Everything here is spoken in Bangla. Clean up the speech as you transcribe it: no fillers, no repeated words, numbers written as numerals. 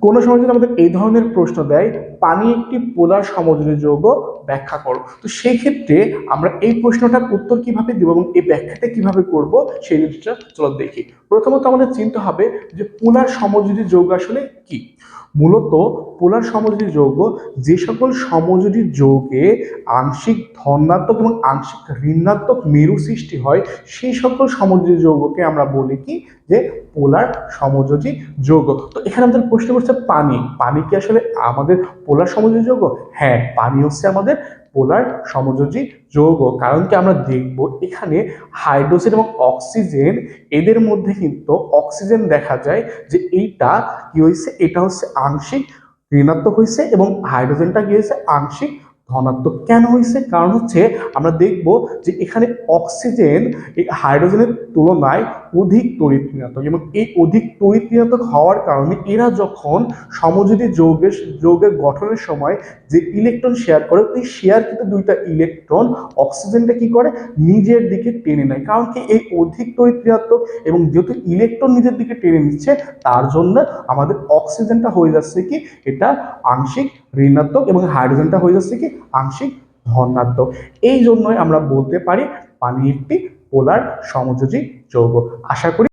কোনো সময় যদি আমাদের এই ধরনের প্রশ্ন দেয়, পানি একটি পোলার সমযোজী যৌগ, ব্যাখ্যা করো, তো সেই ক্ষেত্রে আমরা এই প্রশ্নটার উত্তর কিভাবে দিব এবং এই ব্যাখ্যাটা কিভাবে করব সেই জিনিসটা চলো দেখি। প্রথমত আমাদের চিন্তা হবে যে পোলার সমযোজী যৌগ আসলে কি। মূলত পোলার সমযোজী যৌগ যে সকল সমযোজী যৌগে আংশিক ধনাত্মক এবং আংশিক ঋণাত্মক মেরু সৃষ্টি হয়, সেই সকল সমযোজী যৌগকে আমরা বলি কি, যে পোলার সমযোজী যৌগ। তো এখানে আমাদের প্রশ্ন করছে পানি, পানি কি আসলে আমাদের পোলার সমযোজী যৌগ? হ্যাঁ, পানি হচ্ছে আমাদের পোলার সমযোজী যৌগ। কারণ কি, আমরা দেখব এখানে হাইড্রোজেন এবং অক্সিজেন, এদের মধ্যে কিন্তু অক্সিজেন দেখা যায় যে এইটা কি হয়েছে, এটা হচ্ছে আংশিক ঋণাত্মক হয়েছে এবং হাইড্রোজেনটা কি হয়েছে, আংশিক ধনাত্মক। কেন হয়েছে? কারণ হচ্ছে আমরা দেখব যে এখানে অক্সিজেন এই হাইড্রোজেনের তুলনায় অধিক তড়িৎ ঋণাত্মক, এবং এই অধিক তড়িৎ ঋণাত্মক হওয়ার কারণে এরা যখন সমযোজী যৌগের গঠনের সময় যে ইলেকট্রন শেয়ার করে, ওই শেয়ার কিন্তু দুইটা ইলেকট্রন অক্সিজেনটা কি করে, নিজের দিকে টেনে নেয়। কারণ কি, এই অধিক তড়িৎ ঋণাত্মক এবং যেহেতু ইলেকট্রন নিজের দিকে টেনে নিচ্ছে, তার জন্য আমাদের অক্সিজেনটা হয়ে যাচ্ছে কি, এটা আংশিক ঋণাত্মক এবং হাইড্রোজেনটা হয়ে যাচ্ছে কি, আংশিক ধনাত্মক। এই জন্যই আমরা বলতে পারি পানি একটি পোলার সমযোজী যৌগ। আশা করি